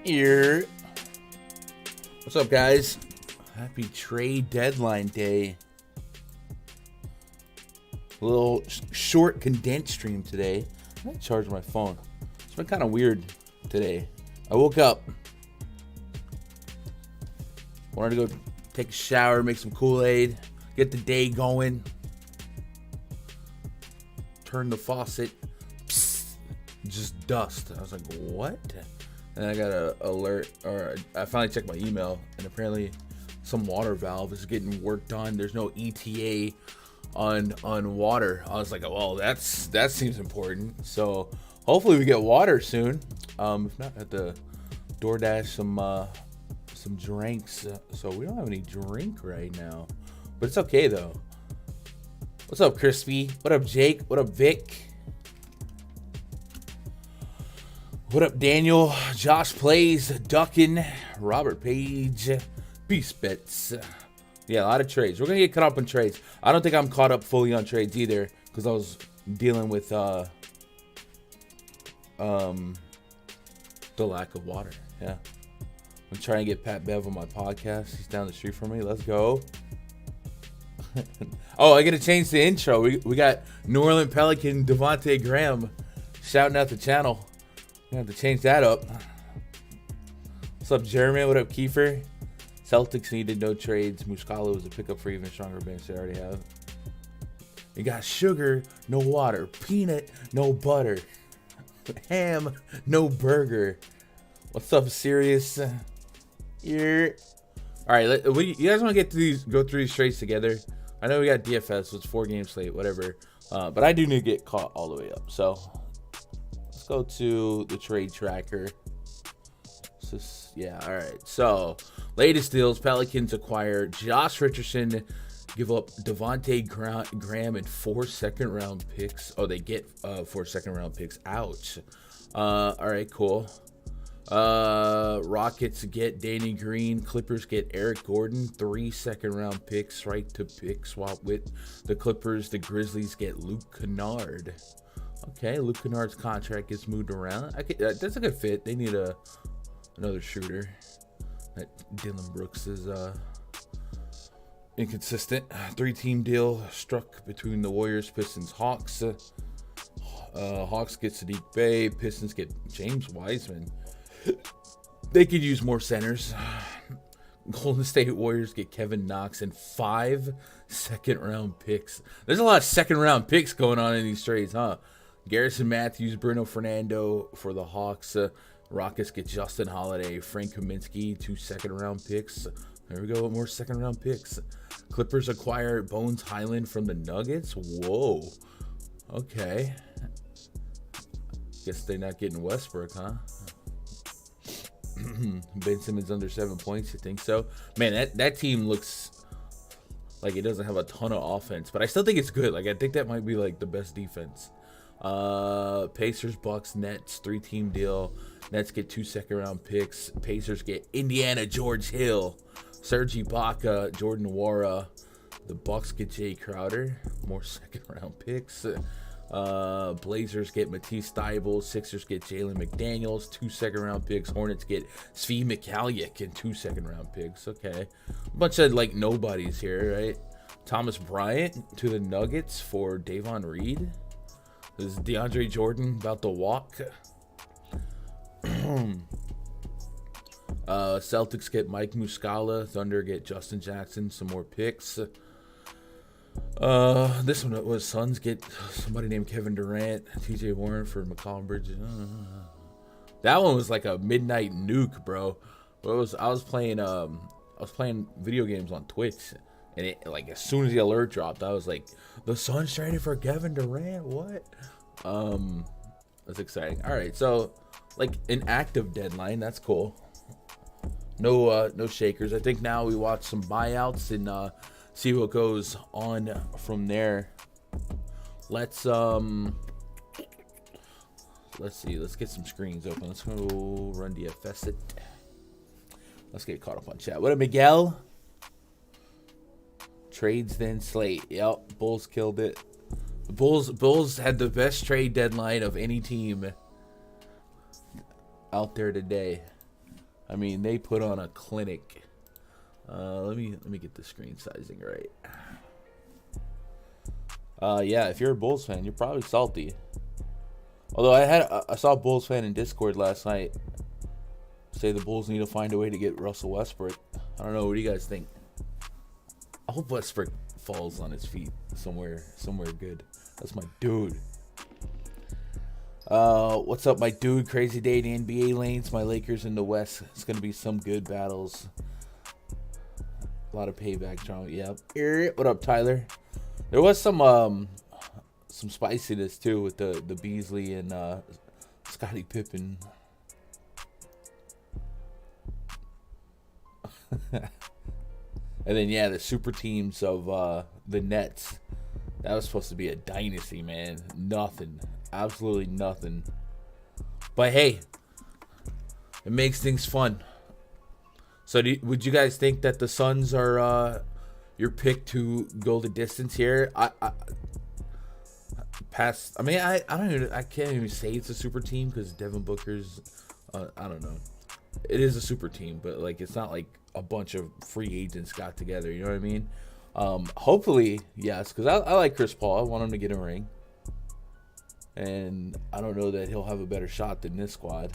Here. What's up, guys? Happy trade deadline day. A little short condensed stream today. I might charge my phone. It's been kind of weird today. I woke up. Wanted to go take a shower, make some Kool-Aid, get the day going. Turn the faucet. Psst, just dust. I was like, what? And I got an alert, or I finally checked my email, and apparently some water valve is getting worked on. There's no ETA on water. I was like, well, that seems important. So hopefully we get water soon. If not, I have to DoorDash some drinks. So we don't have any drink right now, but it's okay though. What's up, Crispy? What up, Jake? What up, Vic? What up, Daniel? Josh Plays, Duckin, Robert Page, Beast Bets. Yeah, a lot of trades. We're going to get caught up on trades. I don't think I'm caught up fully on trades either because I was dealing with the lack of water. Yeah. I'm trying to get Pat Bev on my podcast. He's down the street from me. Let's go. Oh, I got to change the intro. We got New Orleans Pelican Devontae Graham shouting out the channel. I have to change that up. What's up, Jeremy? What up, Kiefer? Celtics needed no trades. Muscala was a pickup for even stronger bench they already have. You got sugar, no water. Peanut, no butter. Ham, no burger. What's up, Sirius? Here. All right, you guys want to go through these trades together? I know we got DFS, so it's 4-game slate, whatever. But I do need to get caught all the way up. So let's go to the trade tracker. Yeah, all right. So latest deals: Pelicans acquire Josh Richardson, give up Devontae Graham and 4 second-round picks. Oh, they get 4 second-round picks. Ouch. All right, cool. Rockets get Danny Green. Clippers get Eric Gordon. 3 second-round picks. Right to pick swap with the Clippers. The Grizzlies get Luke Kennard. Okay, Luke Kennard's contract gets moved around. That's a good fit. They need another shooter. That Dylan Brooks is inconsistent. 3-team deal struck between the Warriors, Pistons, Hawks. Hawks get Sadiq Bey. Pistons get James Wiseman. They could use more centers. Golden State Warriors get Kevin Knox and 5 second-round picks. There's a lot of second-round picks going on in these trades, huh? Garrison Matthews, Bruno Fernando for the Hawks. Rockets get Justin Holiday, Frank Kaminsky, 2 second-round picks. There we go, more second-round picks. Clippers acquire Bones Highland from the Nuggets. Whoa. Okay. Guess they're not getting Westbrook, huh? Ben Simmons under 7 points, you think so? Man, that team looks like it doesn't have a ton of offense, but I still think it's good. Like, I think that might be like the best defense. Pacers, Bucks, Nets, 3-team deal. Nets get 2 second-round picks. Pacers get Indiana, George Hill, Serge Ibaka, Jordan Nwora. The Bucks get Jay Crowder, more second-round picks. Blazers get Matisse Thybulle. Sixers get Jalen McDaniels, 2 second-round picks. Hornets get Svi Mikhailiuk and 2 second-round picks. Okay, a bunch of like nobodies here, right? Thomas Bryant to the Nuggets for Davon Reed. Is DeAndre Jordan about to walk? Celtics get Mike Muscala. Thunder get Justin Jackson. Some more picks. This one was Suns get somebody named Kevin Durant. TJ Warren for McCollum Bridges. That one was like a midnight nuke, bro. I was playing video games on Twitch. And it, like, as soon as the alert dropped, I was like, the Suns traded for Kevin Durant? What? That's exciting. All right, so, like, an active deadline. That's cool. No shakers. I think now we watch some buyouts and see what goes on from there. Let's see. Let's get some screens open. Let's go run DFS it. Let's get caught up on chat. What up, Miguel? Trades then slate. Yep, Bulls killed it. The Bulls had the best trade deadline of any team out there today. I mean, they put on a clinic. Let me get the screen sizing right. Yeah, if you're a Bulls fan, you're probably salty. Although I saw a Bulls fan in Discord last night say the Bulls need to find a way to get Russell Westbrook. I don't know. What do you guys think? I hope Westbrook falls on his feet somewhere good. That's my dude. What's up, my dude? Crazy day in the NBA lanes. My Lakers in the West. It's gonna be some good battles. A lot of payback drama. Yeah. What up, Tyler? There was some spiciness too with the Beasley and Scottie Pippen. And then yeah, the super teams of the Nets. That was supposed to be a dynasty, man. Nothing. Absolutely nothing. But hey, it makes things fun. So would you guys think that the Suns are your pick to go the distance here? I can't even say it's a super team because Devin Booker's I don't know. It is a super team, but like it's not like a bunch of free agents got together, you know what I mean? Hopefully, yes, because I like Chris Paul. I want him to get a ring. And I don't know that he'll have a better shot than this squad.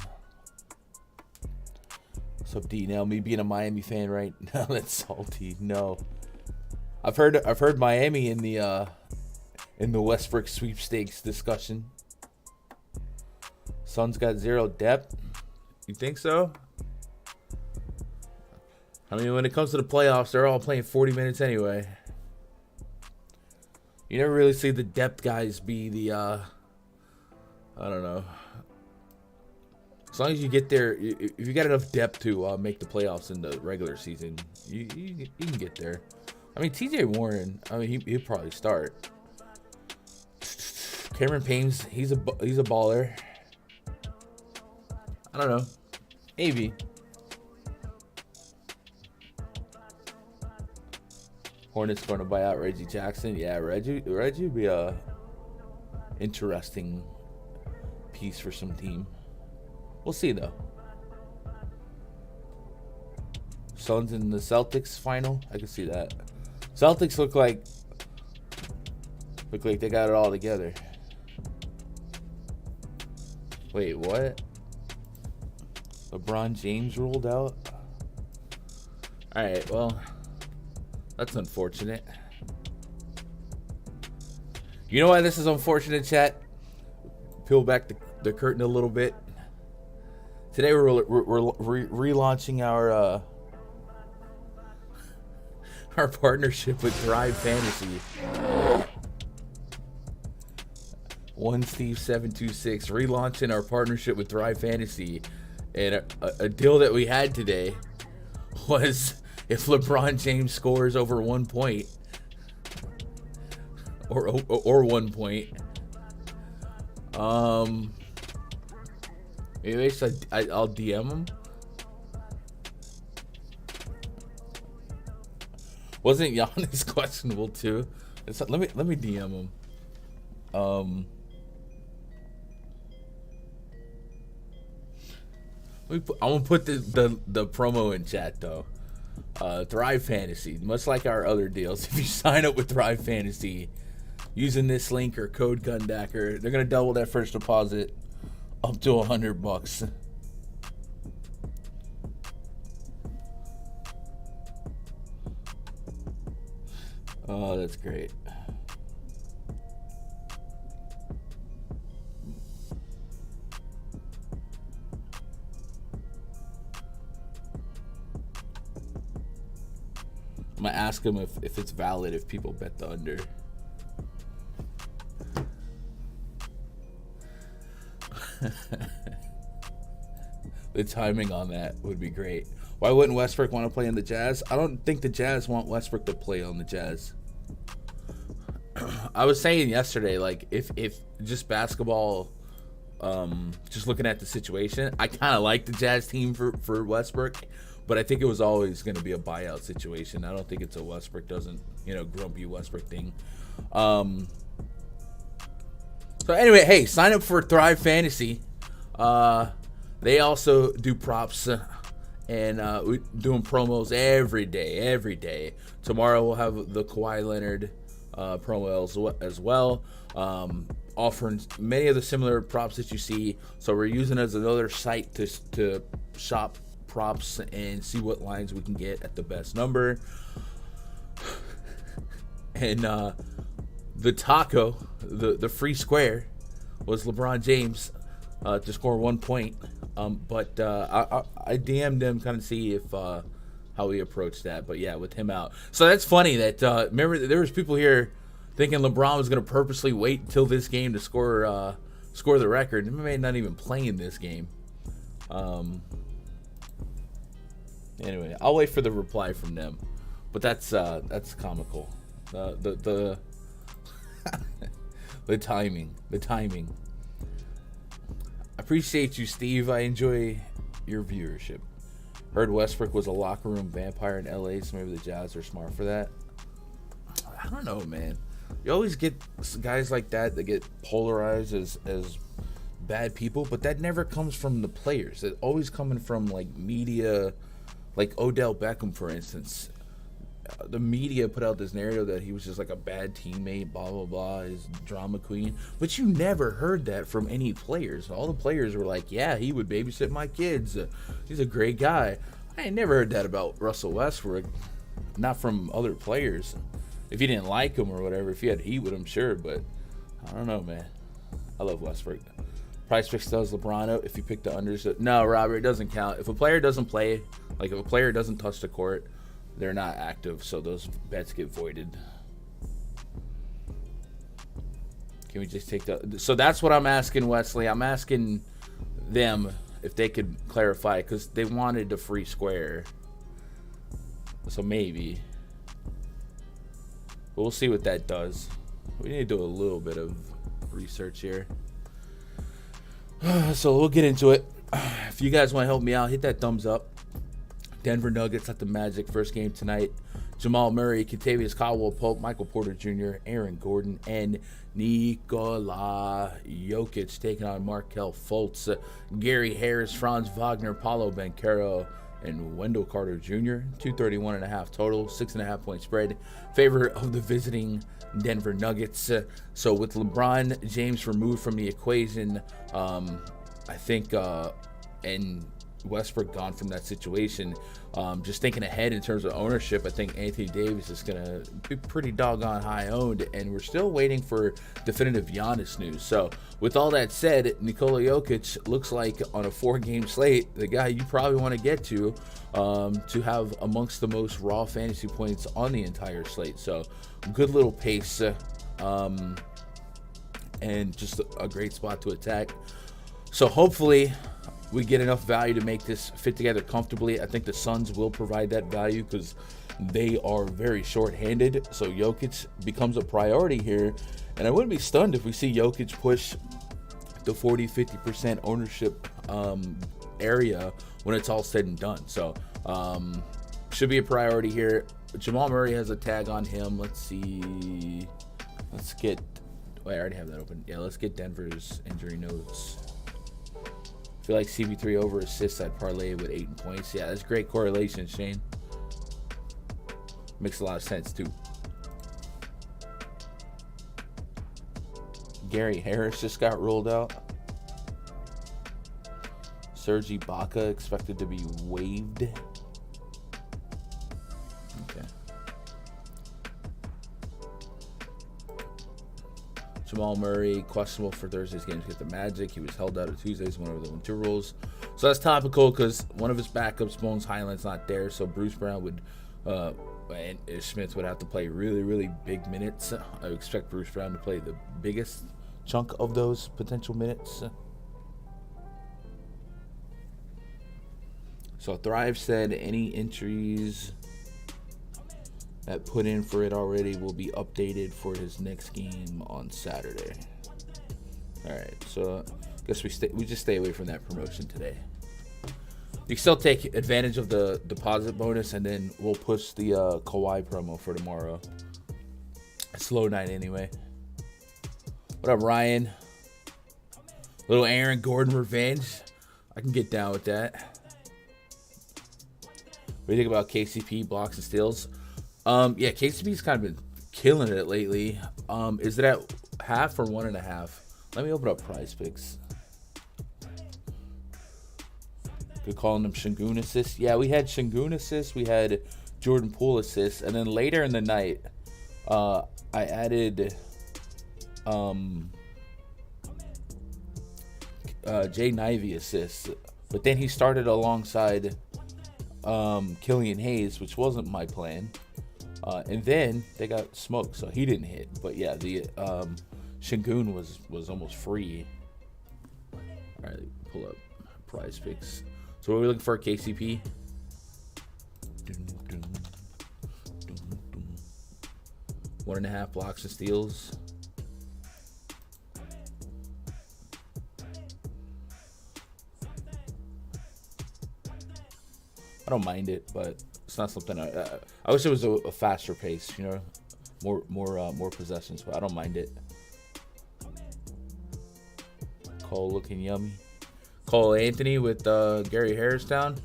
What's up, D? Now, me being a Miami fan right now, that's salty. No. I've heard Miami in the Westbrook sweepstakes discussion. Suns got zero depth. You think so? I mean, when it comes to the playoffs, they're all playing 40 minutes anyway. You never really see the depth guys be the, I don't know. As long as you get there, if you got enough depth to make the playoffs in the regular season, you can get there. I mean, TJ Warren, I mean, he'll probably start. Cameron Payne's, he's a baller. I don't know. Maybe. Hornets going to buy out Reggie Jackson. Yeah, Reggie would be a interesting piece for some team. We'll see though. Suns in the Celtics final. I can see that. Celtics look like they got it all together. Wait, what? LeBron James ruled out? Alright, well, that's unfortunate. You know why this is unfortunate, chat? Peel back the curtain a little bit. Today we're relaunching our partnership with Thrive Fantasy. One Steve 726 relaunching our partnership with Thrive Fantasy, and a deal that we had today was if LeBron James scores over 1 point or 1 point, maybe I'll DM him. Wasn't Giannis questionable too? Let me DM him. I'm gonna put the promo in chat though. Thrive Fantasy, much like our other deals, if you sign up with Thrive Fantasy using this link or code Gundacker, they're gonna double that first deposit up to $100. Oh, that's great. I'm gonna ask him if it's valid if people bet the under. The timing on that would be great. Why wouldn't Westbrook want to play in the Jazz? I don't think the Jazz want Westbrook to play on the Jazz. I was saying yesterday, like, if just basketball, just looking at the situation, I kind of like the Jazz team for Westbrook, but I think it was always going to be a buyout situation. I don't think it's a Westbrook doesn't, grumpy Westbrook thing. So anyway, hey, sign up for Thrive Fantasy. They also do props and we're doing promos every day. Tomorrow we'll have the Kawhi Leonard promo as well, offering many of the similar props that you see. So we're using it as another site to shop props and see what lines we can get at the best number. And the taco, the free square, was LeBron James to score 1 point. But I DM'd him kind of see if how we approach that. But yeah, with him out. So that's funny that remember there was people here thinking LeBron was going to purposely wait until this game to score the record. He may not even play in this game. Anyway, I'll wait for the reply from them. But that's comical. The timing. I appreciate you, Steve. I enjoy your viewership. Heard Westbrook was a locker room vampire in LA, so maybe the Jazz are smart for that. I don't know, man. You always get guys like that get polarized as bad people, but that never comes from the players. It's always coming from like media, like Odell Beckham, for instance. The media put out this narrative that he was just like a bad teammate, blah, blah, blah, his drama queen. But you never heard that from any players. All the players were like, yeah, he would babysit my kids. He's a great guy. I ain't never heard that about Russell Westbrook. Not from other players. If you didn't like him or whatever, if you had heat with him, sure. But I don't know, man. I love Westbrook. PrizePicks does LeBron out if you pick the unders. No, Robert, it doesn't count. If a player doesn't play, like if a player doesn't touch the court, they're not active, so those bets get voided. Can we just take so that's what I'm asking Wesley. I'm asking them if they could clarify, because they wanted the free square. So maybe. But we'll see what that does. We need to do a little bit of research here. So we'll get into it. If you guys want to help me out, hit that thumbs up. Denver Nuggets at the Magic, first game tonight. Jamal Murray, Kentavious Caldwell-Pope, Michael Porter Jr., Aaron Gordon, and Nikola Jokic taking on Markelle Fultz, Gary Harris, Franz Wagner, Paulo Banchero, and Wendell Carter Jr. 231.5 total, 6.5 point spread. Favor of the visiting Denver Nuggets. So with LeBron James removed from the equation, I think, and Westbrook gone from that situation, just thinking ahead in terms of ownership, I think Anthony Davis is going to be pretty doggone high owned, and we're still waiting for definitive Giannis news. So with all that said, Nikola Jokic looks like on a 4-game slate, the guy you probably want to get to have amongst the most raw fantasy points on the entire slate. So good little pace, and just a great spot to attack. So hopefully we get enough value to make this fit together comfortably. I think the Suns will provide that value because they are very short-handed. So Jokic becomes a priority here. And I wouldn't be stunned if we see Jokic push the 40-50% ownership area when it's all said and done. So should be a priority here. Jamal Murray has a tag on him. Let's see. Let's get... Wait, I already have that open. Yeah, let's get Denver's injury notes. I feel like CP3 over assists, I'd parlay with 8 points. Yeah, that's great correlation, Shane. Makes a lot of sense, too. Gary Harris just got ruled out. Serge Ibaka expected to be waived. Okay. Jamal Murray, questionable for Thursday's game against the Magic. He was held out of Tuesday's one over the winter rules. So that's topical because one of his backups, Bones Highland's not there. So Bruce Brown would, and Smith would have to play really, really big minutes. I expect Bruce Brown to play the biggest chunk of those potential minutes. So Thrive said any entries that put in for it already will be updated for his next game on Saturday. All right, so I guess we just stay away from that promotion today. You can still take advantage of the deposit bonus, and then we'll push the Kawhi promo for tomorrow. Slow night anyway. What up, Ryan? Little Aaron Gordon revenge. I can get down with that. What do you think about KCP blocks and steals? Yeah, KCP's kind of been killing it lately. Is it at half or 1.5? Let me open up PrizePicks. Good calling them Şengün assists. Yeah, we had Şengün assists. We had Jordan Poole assists, and then later in the night, I added Jay Nivey assists, but then he started alongside Killian Hayes, which wasn't my plan, and then they got smoked, so he didn't hit. But yeah, the Şengün was almost free. All right, pull up PrizePicks. So what are we looking for, KCP? 1.5 blocks and steals. I don't mind it, but it's not something I wish it was a faster pace, you know, more possessions, but I don't mind it. Cole looking yummy. Cole Anthony with Gary Harris down.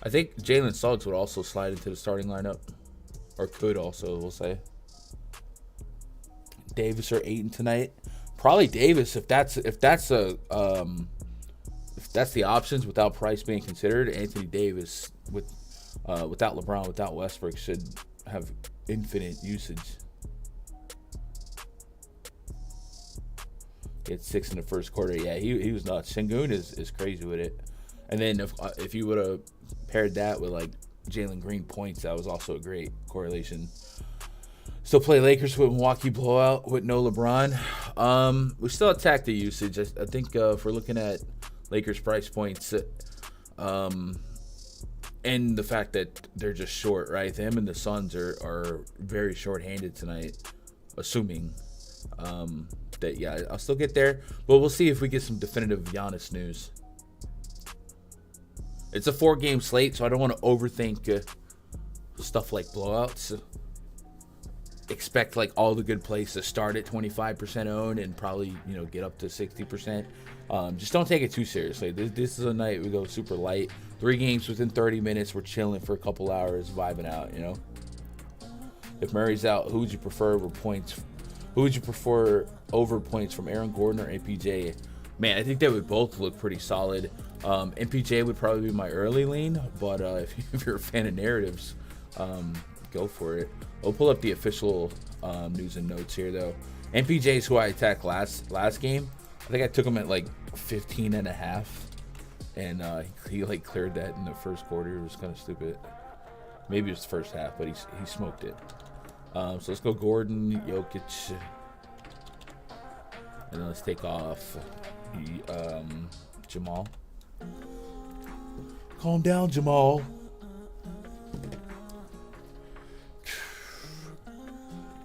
I think Jalen Suggs would also slide into the starting lineup, or could also, we'll say. Davis or Ayton tonight. Probably Davis if that's the options without Price being considered. Anthony Davis without LeBron, without Westbrook should have infinite usage. He had 6 in the first quarter. Yeah, he was nuts. Şengün is crazy with it. And then if you would have paired that with like Jalen Green points, that was also a great correlation. Still play Lakers with Milwaukee blowout with no LeBron. We still attack the usage. I think if we're looking at Lakers price points, and the fact that they're just short, right? Them and the Suns are very short-handed tonight, assuming that, yeah, I'll still get there. But we'll see if we get some definitive Giannis news. It's a 4-game slate, so I don't want to overthink stuff like blowouts. Expect like all the good plays to start at 25% owned and probably, you know, get up to 60%. Just don't take it too seriously. This is a night we go super light. 3 games within 30 minutes. We're chilling for a couple hours, vibing out, you know. If Murray's out, who would you prefer over points? Who would you prefer over points from Aaron Gordon or MPJ? Man, I think they would both look pretty solid. MPJ would probably be my early lean, but if you're a fan of narratives, go for it. We'll pull up the official news and notes here, though. MPJ is who I attacked last game. I think I took him at like 15.5, and he like cleared that in the first quarter. It was kind of stupid. Maybe it was the first half, but he smoked it. So let's go Gordon, Jokic, and then let's take off Jamal. Calm down, Jamal.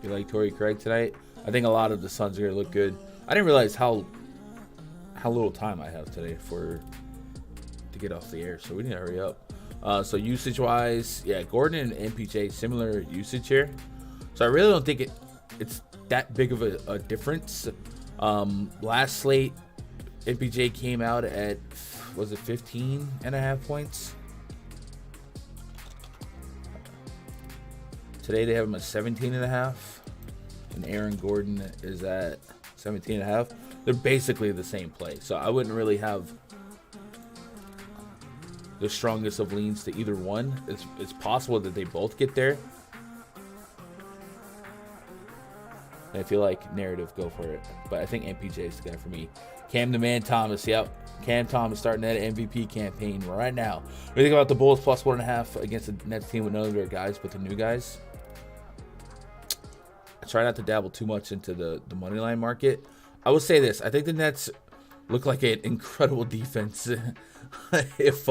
You like Torrey Craig tonight? I think a lot of the Suns are going to look good. I didn't realize how little time I have today to get off the air, so we need to hurry up. So usage-wise, yeah, Gordon and MPJ, similar usage here. So I really don't think it's that big of a difference. Last slate, MPJ came out at, was it 15.5 points? Today they have him at 17.5, and Aaron Gordon is at 17.5. They're basically the same play, so I wouldn't really have the strongest of leans to either one. It's possible that they both get there. And I feel like narrative, go for it. But I think MPJ is the guy for me. Cam the Man Thomas, yep. Cam Thomas starting that MVP campaign right now. What do you think about the Bulls plus 1.5 against the Nets team with none of their guys but the new guys? I try not to dabble too much into the money line market. I will say this. I think the Nets look like an incredible defense if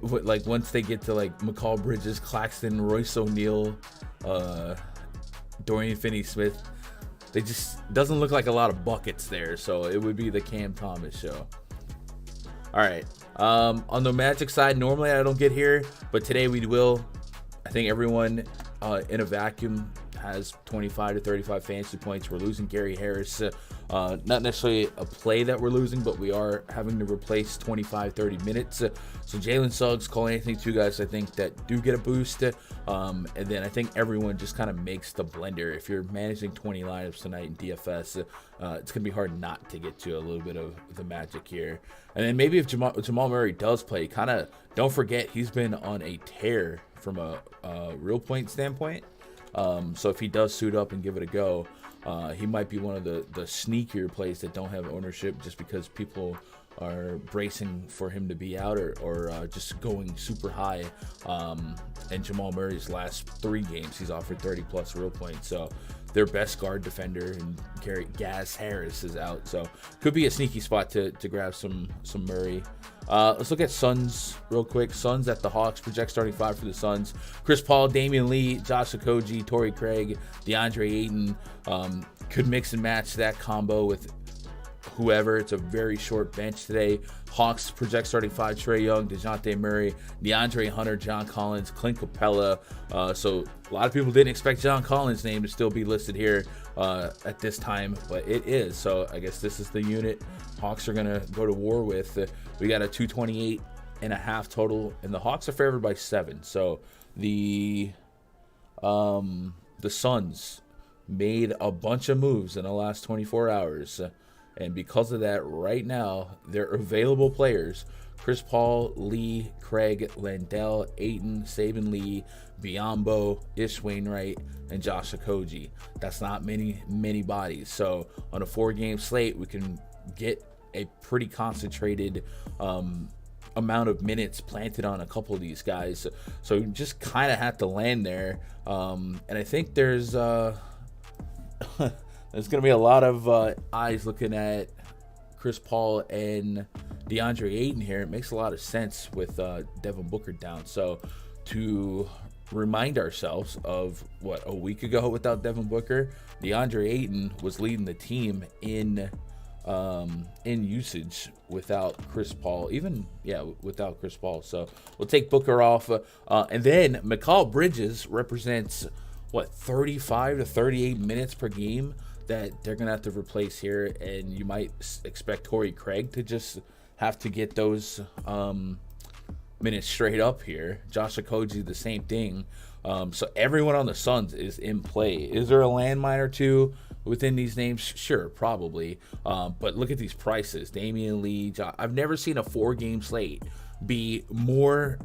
like once they get to like McCall Bridges, Claxton, Royce O'Neal, Dorian Finney-Smith. They just doesn't look like a lot of buckets there, so it would be the Cam Thomas show. All right. On the Magic side, normally I don't get here, but today we will. I think everyone in a vacuum has 25 to 35 fantasy points. We're losing Gary Harris. Not necessarily a play that we're losing, but we are having to replace 25, 30 minutes. So Jalen Suggs, Cole Anthony, two guys I think that do get a boost. And then I think everyone just kind of makes the blender. If you're managing 20 lineups tonight in DFS, it's going to be hard not to get to a little bit of the magic here. And then maybe if Jamal Murray does play, kind of don't forget he's been on a tear from a real point standpoint. So if he does suit up and give it a go, he might be one of the sneakier plays that don't have ownership just because people are bracing for him to be out or just going super high. And Jamal Murray's last 3 games, he's offered 30 plus real points. So their best guard defender and Gaz Harris is out. So could be a sneaky spot to grab some Murray. Let's look at Suns real quick. Suns at the Hawks. Project starting 5 for the Suns. Chris Paul, Damian Lee, Josh Okogie, Torrey Craig, DeAndre Ayton. Could mix and match that combo with whoever. It's a very short bench today. Hawks project starting 5, Trae Young, DeJounte Murray, DeAndre Hunter, John Collins, Clint Capella. So a lot of people didn't expect John Collins' name to still be listed here at this time, but it is. So I guess this is the unit Hawks are going to go to war with. We got a 228.5 total, and the Hawks are favored by 7. So the Suns made a bunch of moves in the last 24 hours. And because of that, right now, their available players, Chris Paul, Lee, Craig, Landell, Ayton, Saban Lee, Biyombo, Ish Wainwright, and Josh Okogie. That's not many bodies. So on a 4-game slate, we can get a pretty concentrated amount of minutes planted on a couple of these guys. So you just kind of have to land there. And I think there's there's going to be a lot of eyes looking at Chris Paul and DeAndre Ayton here. It makes a lot of sense with Devin Booker down. So to remind ourselves of a week ago without Devin Booker, DeAndre Ayton was leading the team in usage without Chris Paul, without Chris Paul. So we'll take Booker off. And then Mikal Bridges represents 35 to 38 minutes per game that they're going to have to replace here. And you might expect Torrey Craig to just have to get those minutes straight up here. Josh Okogie, the same thing. So everyone on the Suns is in play. Is there a landmine or two within these names? Sure, probably. But look at these prices. Damian Lee, I've never seen a 4-game slate be more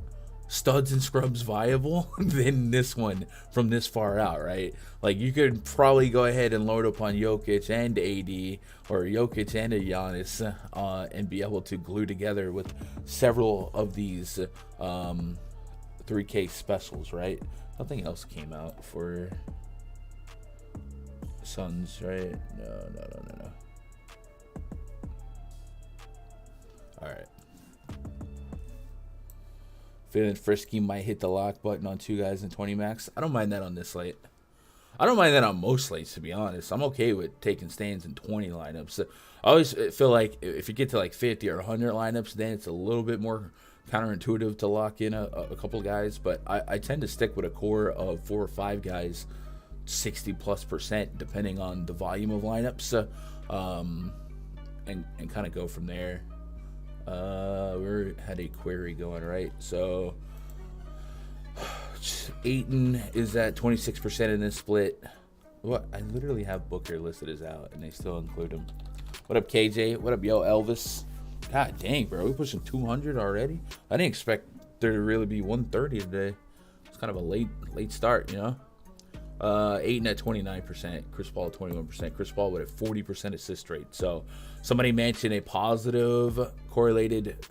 studs and scrubs viable than this one from this far out, right? Like, you could probably go ahead and load up on Jokic and AD, or Jokic and a Giannis, and be able to glue together with several of these 3K specials, right? Nothing else came out for Suns, right? No. All right. Feeling frisky, might hit the lock button on 2 guys in 20 max. I don't mind that on this slate. I don't mind that on most slates, to be honest. I'm okay with taking stands in 20 lineups. I always feel like if you get to like 50 or 100 lineups, then it's a little bit more counterintuitive to lock in a couple guys. But I tend to stick with a core of 4 or 5 guys, 60+%, depending on the volume of lineups, and kind of go from there. We had a query going, right? So Ayton is at 26% in this split. What? I literally have Booker listed as out, and they still include him. What up, KJ? What up, yo, Elvis? God dang, bro, we pushing 200 already. I didn't expect there to really be 130 today. It's kind of a late start, you know. Ayton at 29%, Chris Paul at 21%. Chris Paul with a 40% assist rate. So somebody mentioned a positive correlated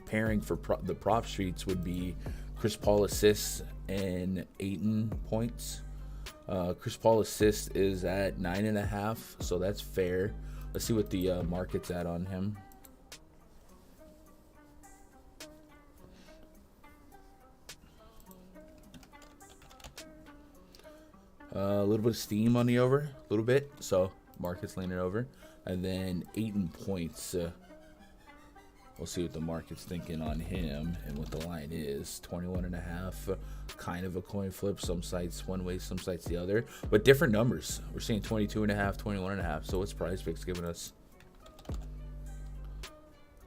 pairing for the prop streets would be Chris Paul assists and Ayton points. Chris Paul assist is at 9.5, so that's fair. Let's see what the market's at on him. A little bit of steam on the over, a little bit, so market's leaning over. And then 8 points. We'll see what the market's thinking on him and what the line is. 21.5, kind of a coin flip. Some sites one way, some sites the other, but different numbers. We're seeing 22.5, 21.5. So what's PrizePicks giving us?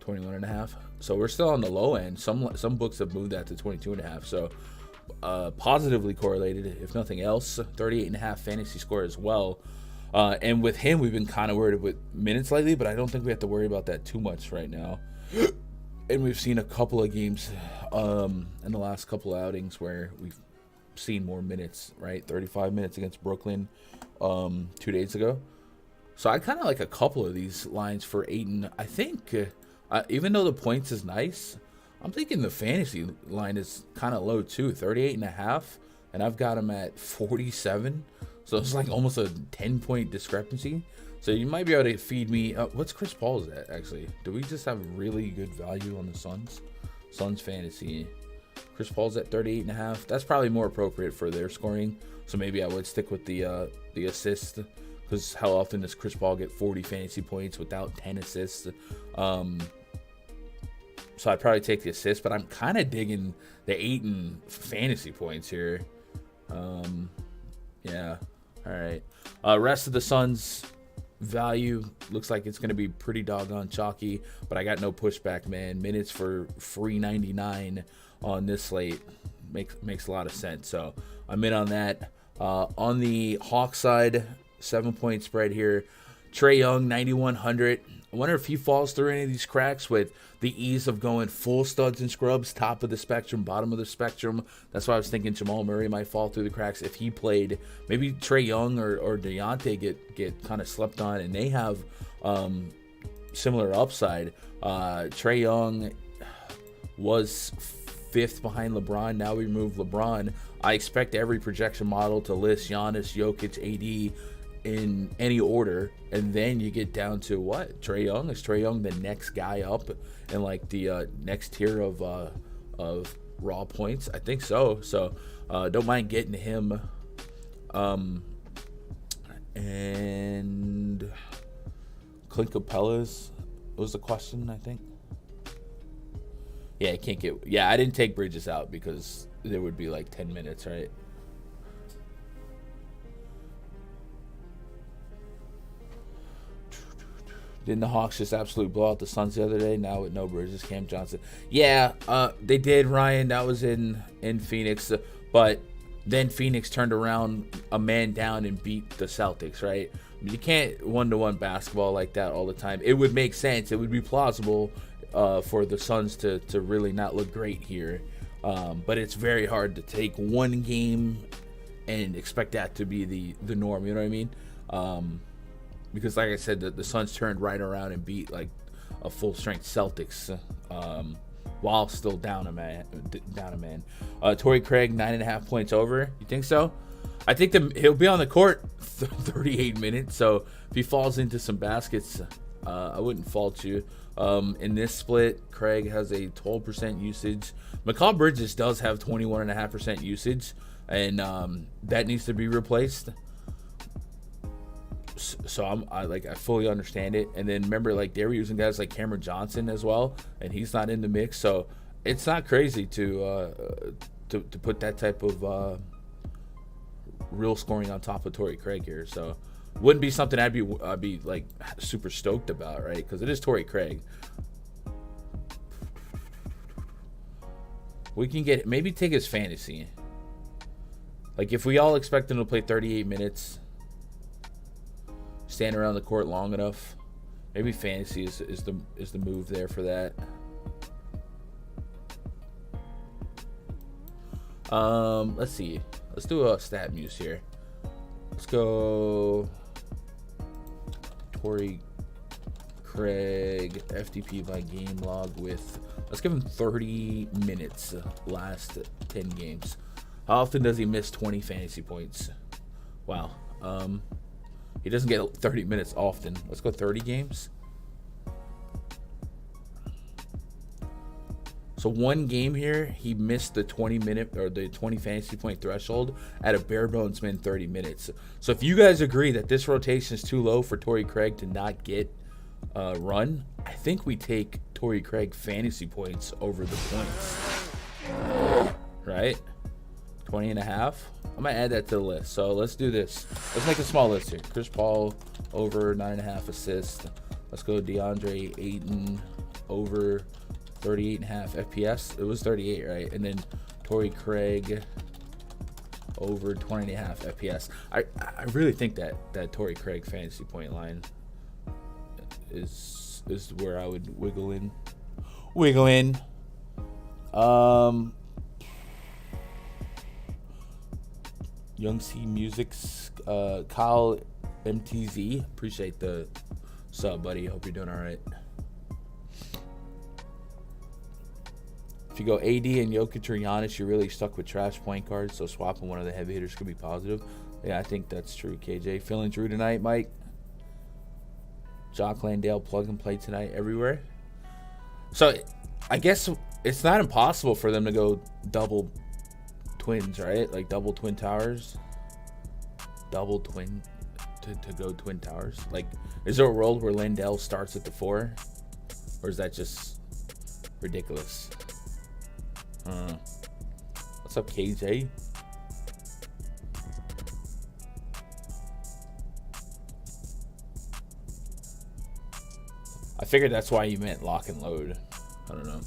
21.5. So we're still on the low end. Some books have moved that to 22.5. So positively correlated, if nothing else. 38.5 fantasy score as well. And with him, we've been kind of worried with minutes lately, but I don't think we have to worry about that too much right now. And we've seen a couple of games in the last couple of outings where we've seen more minutes, right? 35 minutes against Brooklyn 2 days ago. So I kind of like a couple of these lines for Ayton. I think even though the points is nice, I'm thinking the fantasy line is kind of low too, 38.5, and I've got him at 47. So it's like almost a 10-point discrepancy. So you might be able to feed me. What's Chris Paul's at, actually? Do we just have really good value on the Suns? Suns fantasy. Chris Paul's at 38.5. That's probably more appropriate for their scoring. So maybe I would stick with the assist. Because how often does Chris Paul get 40 fantasy points without 10 assists? So I'd probably take the assist. But I'm kind of digging the Ayton fantasy points here. Yeah. All right. Rest of the Suns value looks like it's going to be pretty doggone chalky, but I got no pushback, man. Minutes for $3.99 on this slate makes a lot of sense. So I'm in on that. On the Hawks side, 7-point spread here. Trae Young, 9,100. I wonder if he falls through any of these cracks with the ease of going full studs and scrubs, top of the spectrum, bottom of the spectrum. That's why I was thinking Jamal Murray might fall through the cracks if he played. Maybe Trae Young or Dejounte get kind of slept on, and they have similar upside. Trae Young was 5th behind LeBron. Now we remove LeBron. I expect every projection model to list Giannis, Jokic, AD in any order, and then you get down to what? Trae Young? Is Trae Young the next guy up in like the next tier of raw points? I think so. So don't mind getting him. And Clint Capella's was the question, I think. Yeah, I can't get. Yeah, I didn't take Bridges out because there would be like 10 minutes, right? Didn't the Hawks just absolutely blow out the Suns the other day? Now with no Bridges, Cam Johnson. Yeah, they did, Ryan. That was in Phoenix. But then Phoenix turned around a man down and beat the Celtics, right? I mean, you can't one-to-one basketball like that all the time. It would make sense. It would be plausible for the Suns to really not look great here. But it's very hard to take one game and expect that to be the norm. You know what I mean? Because like I said, the Suns turned right around and beat like a full-strength Celtics while still down a man. Torrey Craig, 9.5 points over. You think so? I think he'll be on the court 38 minutes. So if he falls into some baskets, I wouldn't fault you. In this split, Craig has a 12% usage. Mikal Bridges does have 21.5% usage, and that needs to be replaced. So I fully understand it. And then remember, like, they were using guys like Cameron Johnson as well, and he's not in the mix. So it's not crazy to put that type of real scoring on top of Torrey Craig here. So wouldn't be something I'd be like super stoked about, right? Because it is Torrey Craig. We can maybe take his fantasy. Like if we all expect him to play 38 minutes. Stand around the court long enough. Maybe fantasy is the move there for that. Let's see. Let's do a stat muse here. Let's go Torrey Craig FTP by game log with. Let's give him 30 minutes last 10 games. How often does he miss 20 fantasy points? Wow. He doesn't get 30 minutes often. Let's go 30 games. So one game here, he missed the 20-minute or the 20 fantasy point threshold at a bare bones min 30 minutes. So if you guys agree that this rotation is too low for Torrey Craig to not get run, I think we take Torrey Craig fantasy points over the points. Right? 20.5. I'm going to add that to the list. So let's do this. Let's make a small list here. Chris Paul over 9.5 assists. Let's go DeAndre Ayton over 38.5 FPS. It was 38, right? And then Torrey Craig over 20.5 FPS. I really think that Torrey Craig fantasy point line is where I would wiggle in. Young C Music's Kyle MTZ. Appreciate the sub, buddy. Hope you're doing all right. If you go AD and Jokic or Giannis, you're really stuck with trash point guards, so swapping one of the heavy hitters could be positive. Yeah, I think that's true, KJ. Feeling Drew tonight, Mike? Jock Landale plug and play tonight everywhere. So I guess it's not impossible for them to go double twins, right? Like double twin towers. Double twin to go twin towers. Like, is there a world where Landale starts at the 4? Or is that just ridiculous? What's up, KJ? I figured that's why you meant lock and load. I don't know.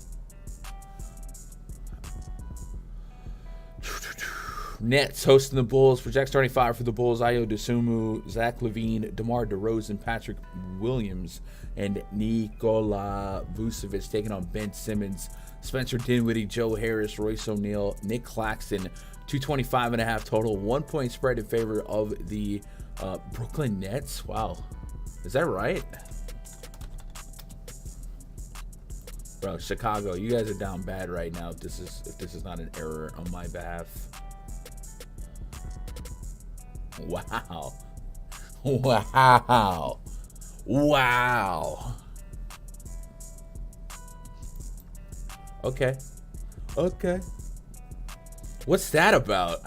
Nets hosting the Bulls. Project starting 5 for the Bulls: Ayo Dosunmu, Zach LaVine, DeMar DeRozan, Patrick Williams, and Nikola Vucevic taking on Ben Simmons, Spencer Dinwiddie, Joe Harris, Royce O'Neal, Nick Claxton. 225.5 total. 1 point spread in favor of the Brooklyn Nets. Wow. Is that right? Bro, Chicago, you guys are down bad right now if this is not an error on my behalf. Wow. Wow. Wow. Okay. What's that about?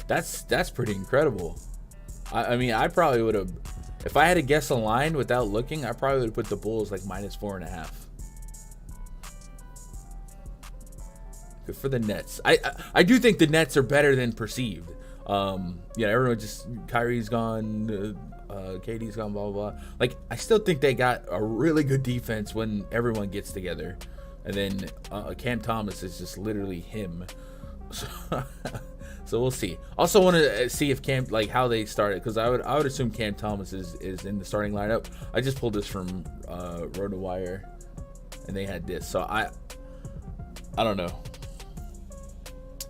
That's pretty incredible. I mean, I probably would have, if I had to guess a line without looking, I probably would have put the Bulls like -4.5. Good for the Nets. I do think the Nets are better than perceived. Everyone just, Kyrie's gone, KD's gone, blah, blah, blah. Like, I still think they got a really good defense when everyone gets together. And then Cam Thomas is just literally him. So we'll see. Also want to see if Cam, like, how they started, because I would assume Cam Thomas is in the starting lineup. I just pulled this from RotoWire, and they had this. So I don't know.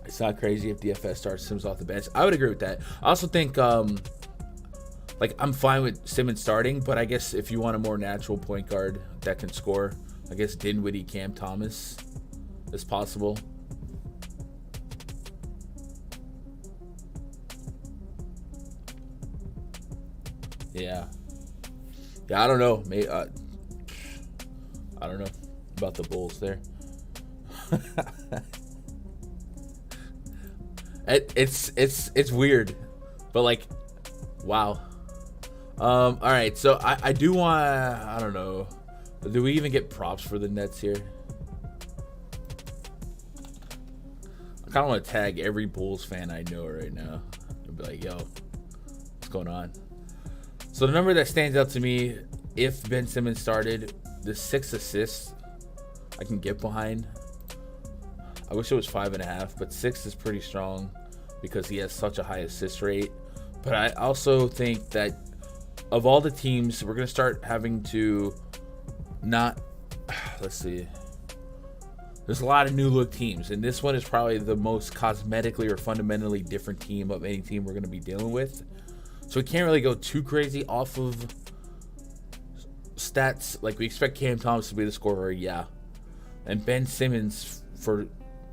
It's not crazy if DFS starts Simmons off the bench. I would agree with that. I also think, like, I'm fine with Simmons starting, but I guess if you want a more natural point guard that can score, I guess Dinwiddie, Cam Thomas is possible. Yeah, I don't know. Maybe, I don't know about the Bulls there. It's weird, but like, wow. All right, so I do want, I don't know. Do we even get props for the Nets here? I kind of want to tag every Bulls fan I know right now and be like, yo, what's going on? So the number that stands out to me, if Ben Simmons started, the 6 assists I can get behind. I wish it was 5.5, but 6 is pretty strong because he has such a high assist rate. But I also think that of all the teams, we're going to start having to not, let's see. There's a lot of new look teams, and this one is probably the most cosmetically or fundamentally different team of any team we're going to be dealing with. So we can't really go too crazy off of stats. Like, we expect Cam Thomas to be the scorer, yeah. And Ben Simmons, for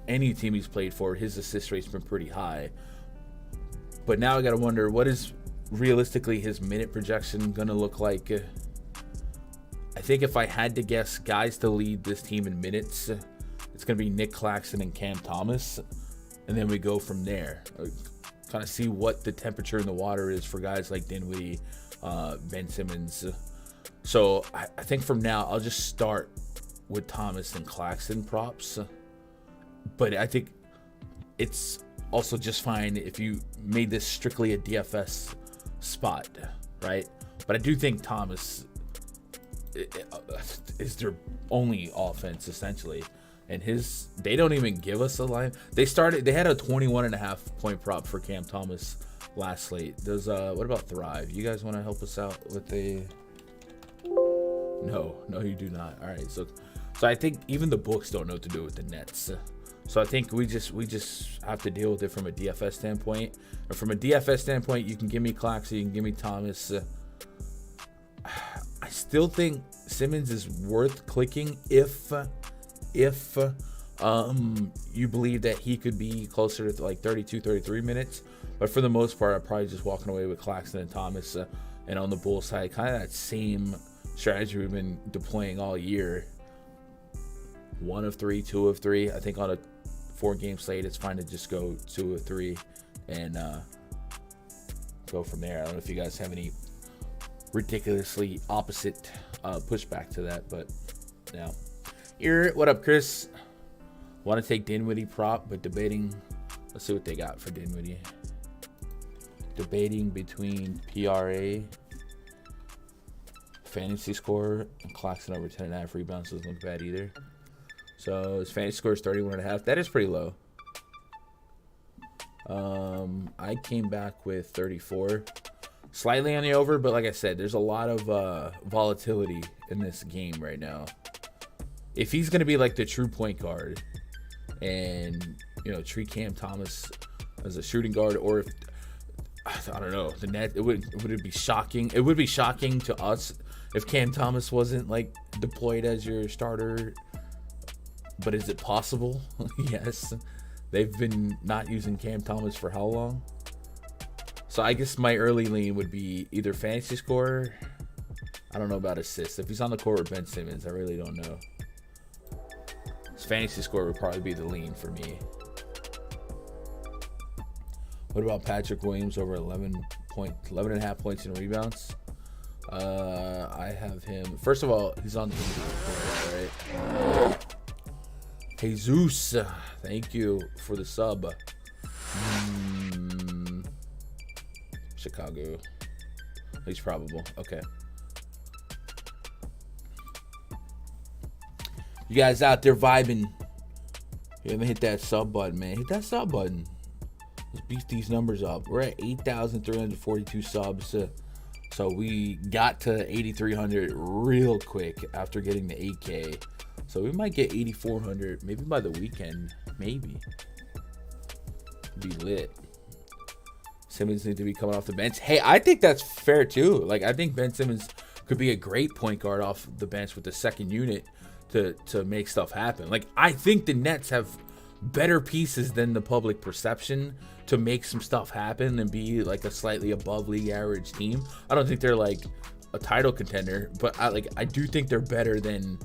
any team he's played for, his assist rate's been pretty high. But now I got to wonder, what is realistically his minute projection going to look like? I think if I had to guess guys to lead this team in minutes, it's going to be Nick Claxton and Cam Thomas. And then we go from there. kind of see what the temperature in the water is for guys like Dinwiddie, Ben Simmons. So I think from now I'll just start with Thomas and Claxton props. But I think it's also just fine if you made this strictly a DFS spot, right? But I do think Thomas is their only offense essentially. And they don't even give us a line. They had a 21.5 point prop for Cam Thomas last slate. What about Thrive? You guys want to help us out with No, you do not. All right, so I think even the books don't know what to do with the Nets. So I think we just have to deal with it from a DFS standpoint. Or from a DFS standpoint, you can give me Claxton, you can give me Thomas. I still think Simmons is worth clicking if you believe that he could be closer to like 32, 33 minutes. But for the most part, I'm probably just walking away with Claxton and Thomas. And on the Bulls side, kind of that same strategy we've been deploying all year. 1 of 3, 2 of 3. I think on a 4-game slate, it's fine to just go 2 of 3 and go from there. I don't know if you guys have any ridiculously opposite pushback to that, but yeah. Here, what up, Chris? Want to take Dinwiddie prop, but debating. Let's see what they got for Dinwiddie. Debating between PRA, fantasy score, and Claxton over 10.5 rebounds doesn't look bad either. So his fantasy score is 31.5. That is pretty low. I came back with 34. Slightly on the over, but like I said, there's a lot of volatility in this game right now. If he's going to be like the true point guard and, treat Cam Thomas as a shooting guard, or if, I don't know, the net, would it be shocking? It would be shocking to us if Cam Thomas wasn't like deployed as your starter. But is it possible? Yes. They've been not using Cam Thomas for how long? So I guess my early lean would be either fantasy scorer. I don't know about assists. If he's on the court with Ben Simmons, I really don't know. His fantasy score would probably be the lean for me. What about Patrick Williams over 11.5 points and rebounds? I have him. First of all, he's on the injury report, right? Jesus, thank you for the sub. Chicago. Least probable. Okay. You guys out there vibing? You haven't hit that sub button, man. Hit that sub button. Let's beef these numbers up. We're at 8,342 subs. So we got to 8,300 real quick after getting the 8K. So we might get 8,400 maybe by the weekend. Maybe. Be lit. Simmons need to be coming off the bench. Hey, I think that's fair too. Like, I think Ben Simmons could be a great point guard off the bench with the second unit to make stuff happen. Like, I think the Nets have better pieces than the public perception to make some stuff happen and be like a slightly above league average team. I don't think they're like a title contender, but I do think they're better than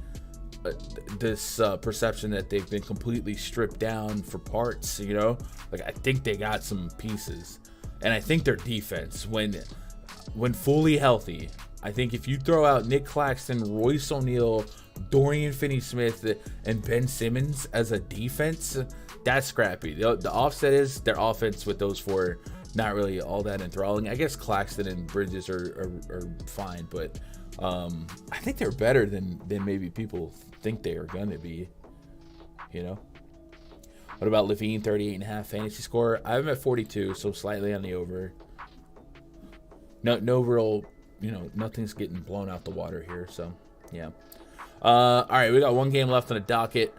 this perception that they've been completely stripped down for parts. Like, I think they got some pieces. And I think their defense, when fully healthy, I think if you throw out Nick Claxton, Royce O'Neal, Dorian Finney-Smith, and Ben Simmons as a defense, that's scrappy. The offset is their offense with those four, not really all that enthralling. I guess Claxton and Bridges are fine, but I think they're better than maybe people think they are going to be, What about Levine, 38.5 fantasy score? I have him at 42, so slightly on the over. No real, nothing's getting blown out the water here, so yeah. All right, we got one game left on the docket.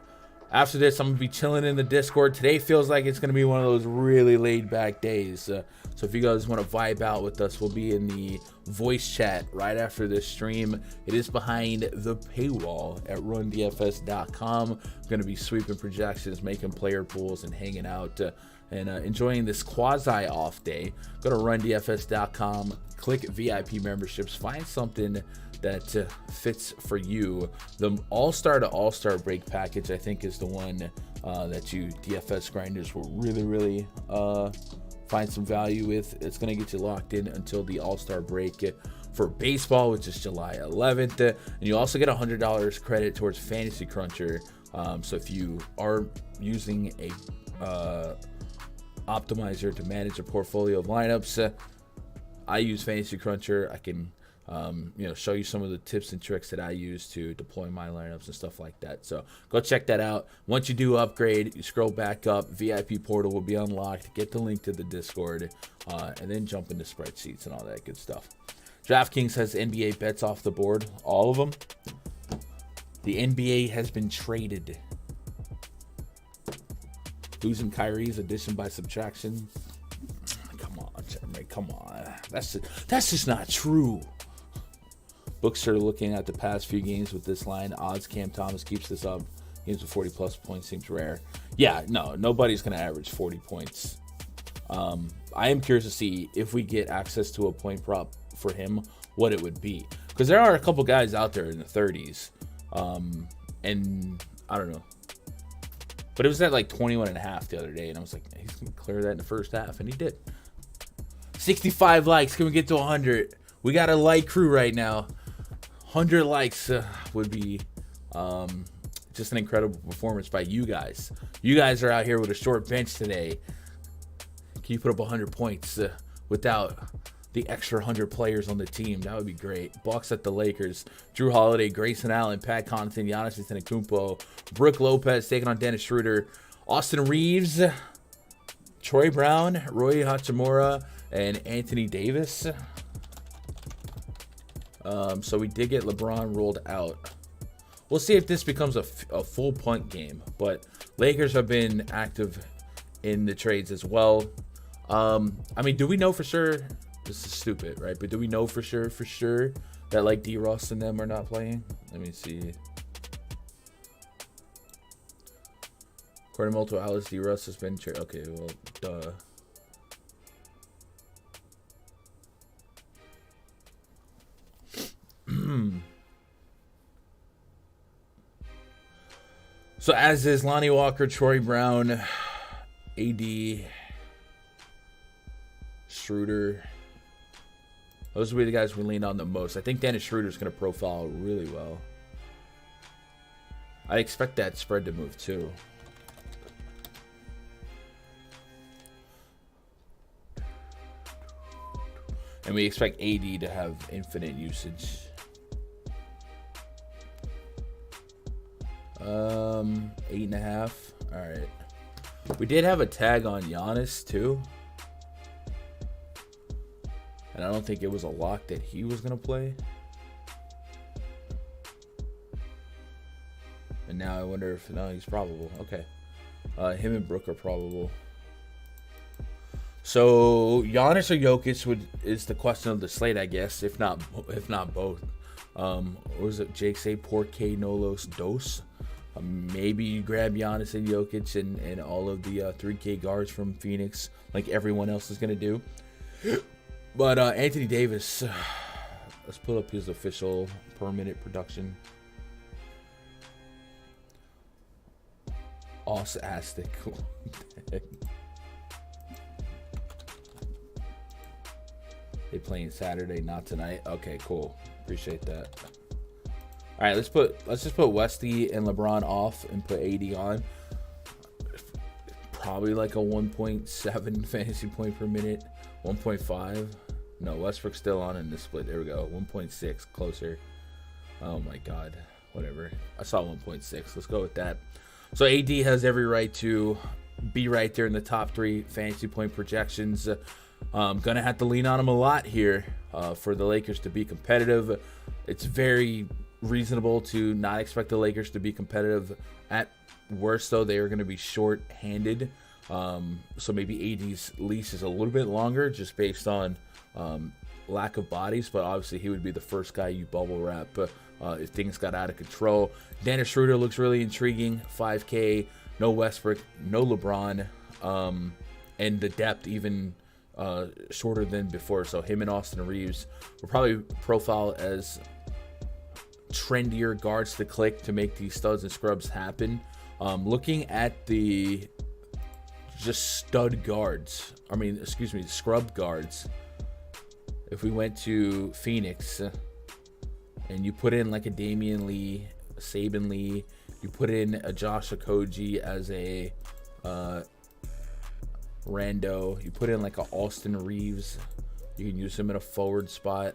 After this, I'm going to be chilling in the Discord. Today feels like it's going to be one of those really laid-back days. So if you guys want to vibe out with us, we'll be in the voice chat right after this stream. It is behind the paywall at rundfs.com. I'm going to be sweeping projections, making player pools, and hanging out and enjoying this quasi-off day. Go to rundfs.com, click VIP memberships, find something that fits for you. The All-Star to All-Star break package, I think, is the one that you DFS grinders will really find some value with. It's going to get you locked in until the All-Star break for baseball, which is July 11th. And you also get $100 credit towards Fantasy Cruncher. So if you are using a optimizer to manage a portfolio of lineups, I use Fantasy Cruncher. I can show you some of the tips and tricks that I use to deploy my lineups and stuff like that. So go check that out. Once you do upgrade, you scroll back up, VIP portal will be unlocked. Get the link to the Discord, and then jump into spreadsheets and all that good stuff. DraftKings has NBA bets off the board, all of them. The NBA has been traded. Losing Kyrie's addition by subtraction. Come on, Jeremy, come on. That's just not true. Books are looking at the past few games with this line. Odds Cam Thomas keeps this up. Games with 40-plus points seems rare. Yeah, no, nobody's going to average 40 points. I am curious to see if we get access to a point prop for him, what it would be. Because there are a couple guys out there in the 30s. And I don't know. But it was at like 21.5 the other day. And I was like, he's going to clear that in the first half. And he did. 65 likes. Can we get to 100? We got a like crew right now. 100 likes would be just an incredible performance by you guys. You guys are out here with a short bench today. Can you put up 100 points without the extra 100 players on the team? That would be great. Bucks at the Lakers. Drew Holiday, Grayson Allen, Pat Connaughton, Giannis Antetokounmpo, Brooke Lopez taking on Dennis Schroeder, Austin Reeves, Troy Brown, Roy Hachimura, and Anthony Davis. So we did get LeBron rolled out. We'll see if this becomes a full punt game. But Lakers have been active in the trades as well. I mean, do we know for sure? This is stupid, right? But do we know for sure that like D-Ross and them are not playing? Let me see. According to multiple outlets, D-Ross has been traded. Okay, well, duh. So as is Lonnie Walker, Troy Brown, AD, Schroeder. Those will be the guys we lean on the most. I think Dennis Schroeder is going to profile really well. I expect that spread to move too. And we expect AD to have infinite usage. 8.5. All right. We did have a tag on Giannis too. And I don't think it was a lock that he was going to play. And now I wonder if... No, he's probable. Okay. Him and Brook are probable. So, Giannis or Jokic is the question of the slate, I guess. If not both. What was it? Jake say? Porque no los dos. Maybe you grab Giannis and Jokic and all of the 3K guards from Phoenix like everyone else is going to do. But Anthony Davis, let's pull up his official per minute production. Awesastic. They playing Saturday, not tonight. Okay, cool. Appreciate that. All right, let's just put Westy and LeBron off and put AD on. Probably like a 1.7 fantasy point per minute. 1.5. No, Westbrook's still on in this split. There we go. 1.6 closer. Oh my God. Whatever. I saw 1.6. Let's go with that. So AD has every right to be right there in the top 3 fantasy point projections. Gonna have to lean on him a lot here for the Lakers to be competitive. It's very reasonable to not expect the Lakers to be competitive. At worst, though, they are going to be short-handed. So maybe AD's lease is a little bit longer just based on lack of bodies. But obviously, he would be the first guy you bubble wrap if things got out of control. Dennis Schroeder looks really intriguing. 5K, no Westbrook, no LeBron, and the depth even shorter than before. So him and Austin Reeves will probably profile as trendier guards to click to make these studs and scrubs happen. Looking at the just stud guards. Scrub guards. If we went to Phoenix and you put in like a Damian Lee, Saban Lee, you put in a Josh Okogie as a rando, you put in like a Austin Reeves, you can use him in a forward spot.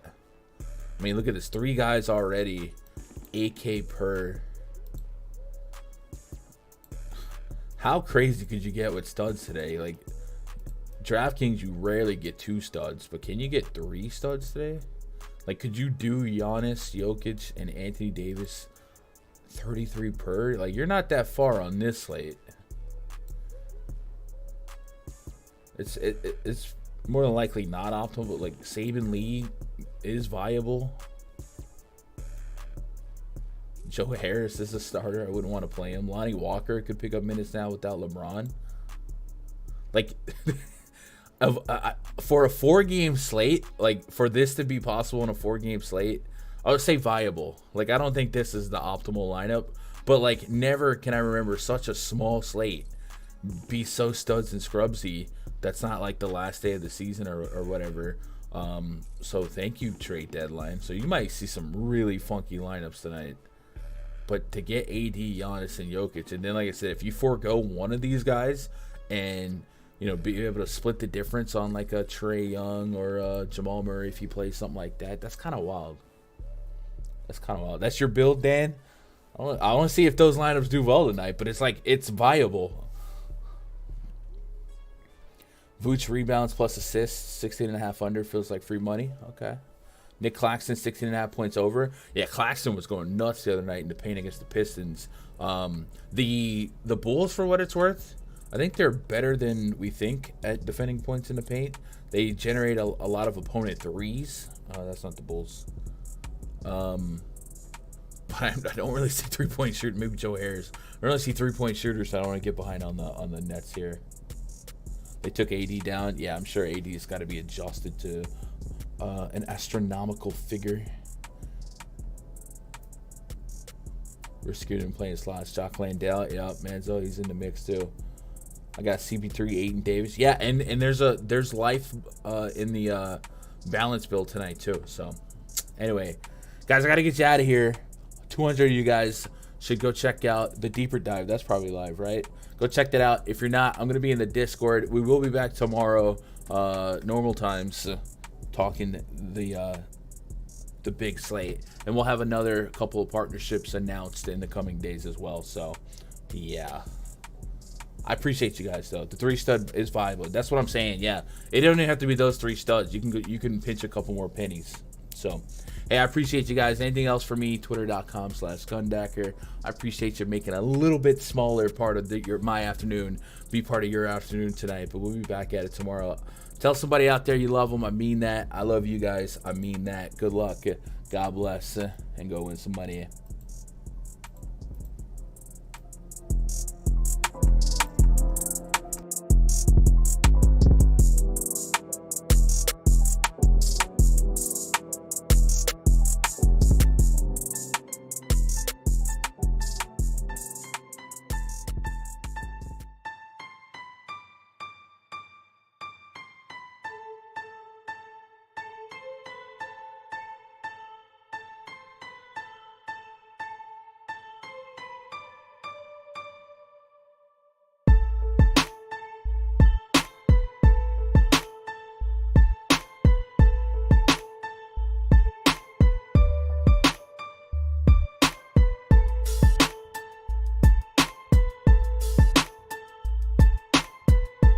I mean, look at this. 3 guys already, 8K per. How crazy could you get with studs today? Like, DraftKings, you rarely get 2 studs, but can you get 3 studs today? Like, could you do Giannis, Jokic, and Anthony Davis 33 per? Like, you're not that far on this slate. It's more than likely not optimal, but like Saban Lee is viable. Joe Harris is a starter. I wouldn't want to play him. Lonnie Walker could pick up minutes now without LeBron. Like, for a 4-game slate, like for this to be possible in a 4-game slate, I would say viable. Like, I don't think this is the optimal lineup, but like never can I remember such a small slate be so studs and scrubsy. That's not like the last day of the season or whatever. So thank you, trade deadline. So you might see some really funky lineups tonight. But to get AD, Giannis, and Jokic, and then like I said, if you forego one of these guys and be able to split the difference on like a Trae Young or a Jamal Murray if you play something like that, that's kind of wild. That's your build, Dan. I want to see if those lineups do well tonight, but it's viable. Vooch rebounds plus assists, 16.5 under, feels like free money. Okay. Nick Claxton, 16.5 points over. Yeah, Claxton was going nuts the other night in the paint against the Pistons. The Bulls, for what it's worth, I think they're better than we think at defending points in the paint. They generate a lot of opponent threes. That's not the Bulls. But I don't really see 3-point shooter. Maybe Joe Harris. I don't really see 3-point shooters, so I don't want to get behind on the Nets here. They took AD down. Yeah, I'm sure AD has got to be adjusted to an astronomical figure. We're skewed and playing slots. Jock Landale. Yep, Manzo, he's in the mix too. I got CP3, Aiden Davis. Yeah, and there's life in the balance build tonight too. So anyway, guys, I got to get you out of here. 200 of you guys should go check out the Deeper Dive. That's probably live, right? Go check that out. If you're not, I'm going to be in the Discord. We will be back tomorrow, normal times, talking the big slate. And we'll have another couple of partnerships announced in the coming days as well. So, yeah. I appreciate you guys, though. The 3-stud is viable. That's what I'm saying, yeah. It don't even have to be those 3 studs. You can pinch a couple more pennies. So, hey, I appreciate you guys. Anything else for me, twitter.com/Gundacker. I appreciate you making a little bit smaller part of my afternoon be part of your afternoon tonight. But we'll be back at it tomorrow. Tell somebody out there you love them. I mean that. I love you guys. I mean that. Good luck. God bless. And go win some money.